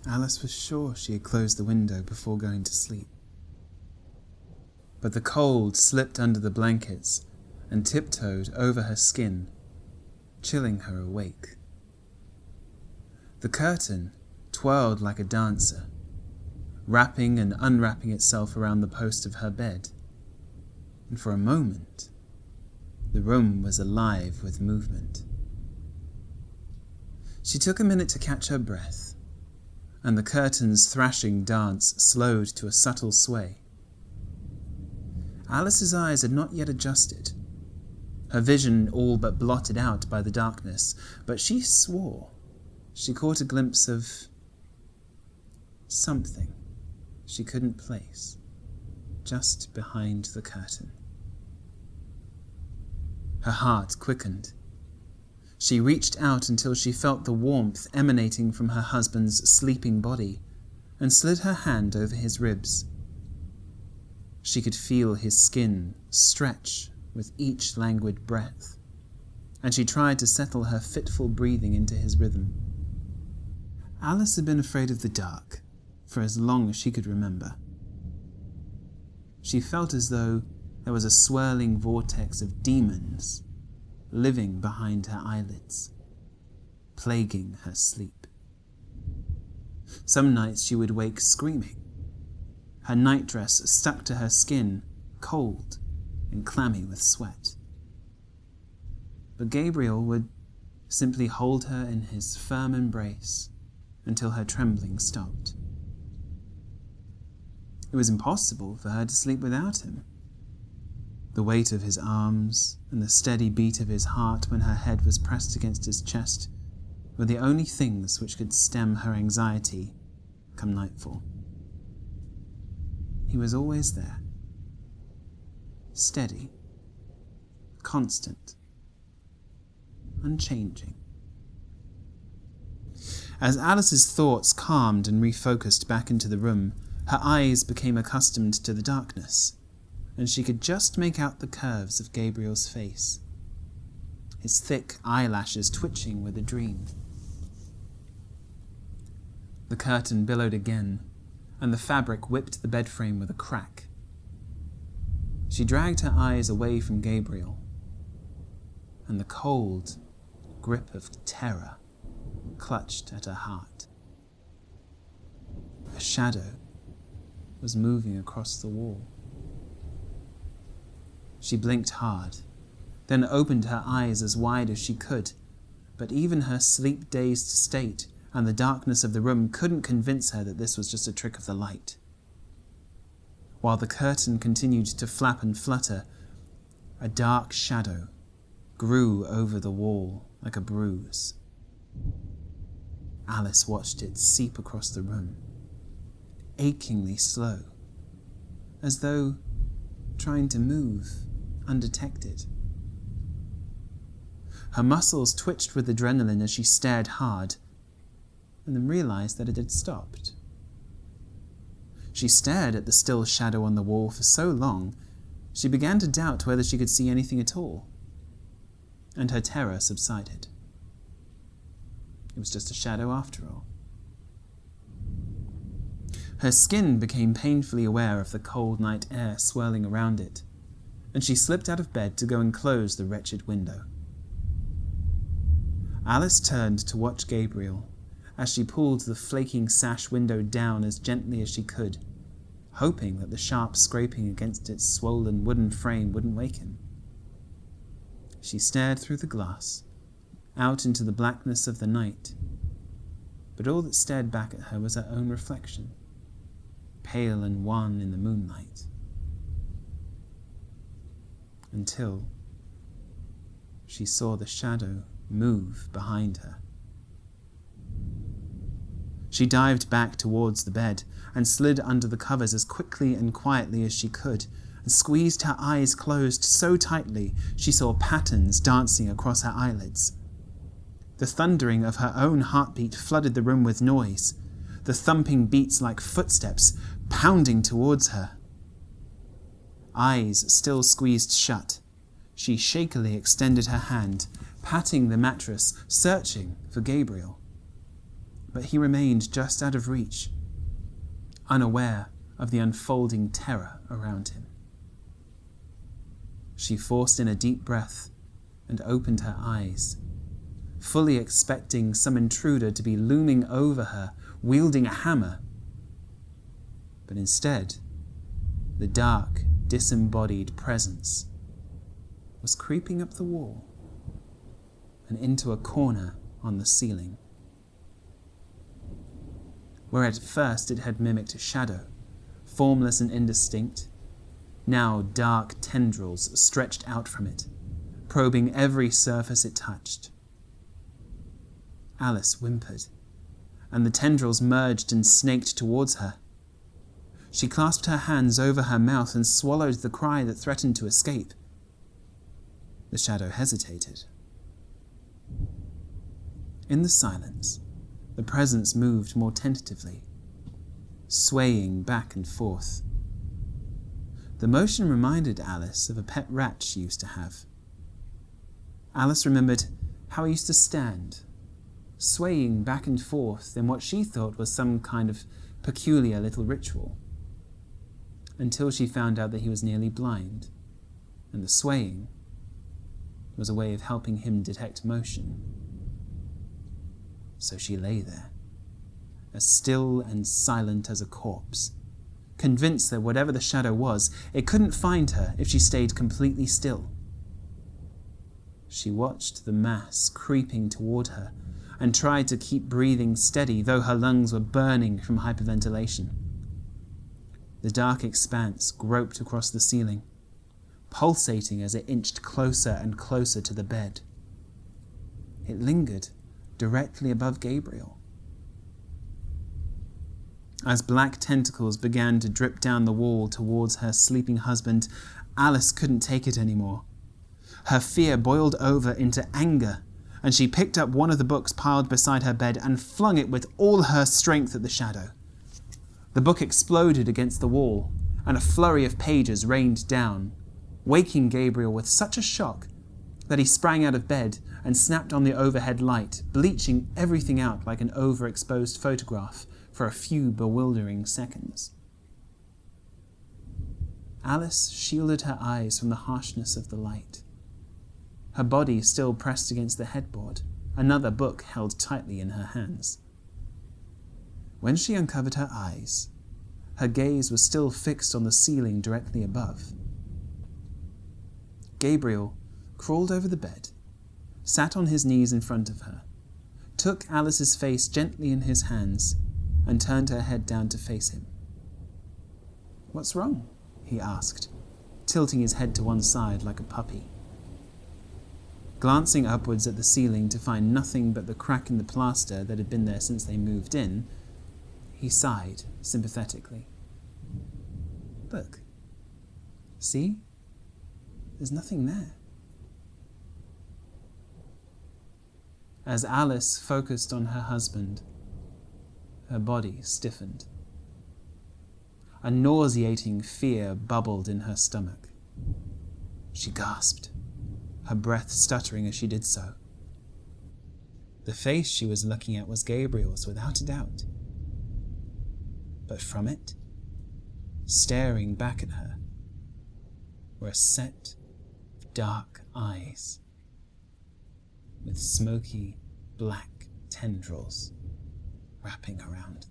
Alice was sure she had closed the window before going to sleep. But the cold slipped under the blankets and tiptoed over her skin, chilling her awake. The curtain twirled like a dancer, wrapping and unwrapping itself around the post of her bed, and for a moment, the room was alive with movement. She took a minute to catch her breath, and the curtain's thrashing dance slowed to a subtle sway. Alice's eyes had not yet adjusted, her vision all but blotted out by the darkness, but she swore she caught a glimpse of something she couldn't place just behind the curtain. Her heart quickened. She reached out until she felt the warmth emanating from her husband's sleeping body and slid her hand over his ribs. She could feel his skin stretch with each languid breath, and she tried to settle her fitful breathing into his rhythm. Alice had been afraid of the dark for as long as she could remember. She felt as though there was a swirling vortex of demons living behind her eyelids, plaguing her sleep. Some nights she would wake screaming, her nightdress stuck to her skin, cold and clammy with sweat. But Gabriel would simply hold her in his firm embrace until her trembling stopped. It was impossible for her to sleep without him. The weight of his arms and the steady beat of his heart when her head was pressed against his chest were the only things which could stem her anxiety come nightfall. He was always there, steady, constant, unchanging. As Alice's thoughts calmed and refocused back into the room, her eyes became accustomed to the darkness, and she could just make out the curves of Gabriel's face, his thick eyelashes twitching with a dream. The curtain billowed again, and the fabric whipped the bed frame with a crack. She dragged her eyes away from Gabriel, and the cold grip of terror clutched at her heart. A shadow was moving across the wall. She blinked hard, then opened her eyes as wide as she could, but even her sleep-dazed state and the darkness of the room couldn't convince her that this was just a trick of the light. While the curtain continued to flap and flutter, a dark shadow grew over the wall like a bruise. Alice watched it seep across the room, achingly slow, as though trying to move undetected. Her muscles twitched with adrenaline as she stared hard, and then realized that it had stopped. She stared at the still shadow on the wall for so long, she began to doubt whether she could see anything at all, and her terror subsided. It was just a shadow after all. Her skin became painfully aware of the cold night air swirling around it, and she slipped out of bed to go and close the wretched window. Alice turned to watch Gabriel as she pulled the flaking sash window down as gently as she could, hoping that the sharp scraping against its swollen wooden frame wouldn't wake him. She stared through the glass, out into the blackness of the night, but all that stared back at her was her own reflection, pale and wan in the moonlight. Until she saw the shadow move behind her. She dived back towards the bed and slid under the covers as quickly and quietly as she could, and squeezed her eyes closed so tightly she saw patterns dancing across her eyelids. The thundering of her own heartbeat flooded the room with noise, the thumping beats like footsteps pounding towards her. Eyes still squeezed shut, she shakily extended her hand, patting the mattress, searching for Gabriel. but he remained just out of reach, unaware of the unfolding terror around him. She forced in a deep breath and opened her eyes, fully expecting some intruder to be looming over her, wielding a hammer. But instead, the dark, disembodied presence was creeping up the wall and into a corner on the ceiling. Where at first it had mimicked a shadow, formless and indistinct, now dark tendrils stretched out from it, probing every surface it touched. Alice whimpered, and the tendrils merged and snaked towards her. She clasped her hands over her mouth and swallowed the cry that threatened to escape. The shadow hesitated. In the silence, the presence moved more tentatively, swaying back and forth. The motion reminded Alice of a pet rat she used to have. Alice remembered how he used to stand, swaying back and forth in what she thought was some kind of peculiar little ritual, until she found out that he was nearly blind, and the swaying was a way of helping him detect motion. So she lay there, as still and silent as a corpse, convinced that whatever the shadow was, it couldn't find her if she stayed completely still. She watched the mass creeping toward her and tried to keep breathing steady, though her lungs were burning from hyperventilation. The dark expanse groped across the ceiling, pulsating as it inched closer and closer to the bed. It lingered directly above Gabriel. As black tentacles began to drip down the wall towards her sleeping husband, Alice couldn't take it anymore. Her fear boiled over into anger, and she picked up one of the books piled beside her bed and flung it with all her strength at the shadow. The book exploded against the wall, and a flurry of pages rained down, waking Gabriel with such a shock that he sprang out of bed and snapped on the overhead light, bleaching everything out like an overexposed photograph for a few bewildering seconds. Alice shielded her eyes from the harshness of the light. Her body still pressed against the headboard, another book held tightly in her hands. When she uncovered her eyes, her gaze was still fixed on the ceiling directly above. Gabriel crawled over the bed, sat on his knees in front of her, took Alice's face gently in his hands, and turned her head down to face him. "What's wrong?" he asked, tilting his head to one side like a puppy. Glancing upwards at the ceiling to find nothing but the crack in the plaster that had been there since they moved in, he sighed sympathetically. "Look. See? There's nothing there." As Alice focused on her husband, her body stiffened. A nauseating fear bubbled in her stomach. She gasped, her breath stuttering as she did so. The face she was looking at was Gabriel's, without a doubt. But from it, staring back at her, were a set of dark eyes with smoky black tendrils wrapping around them.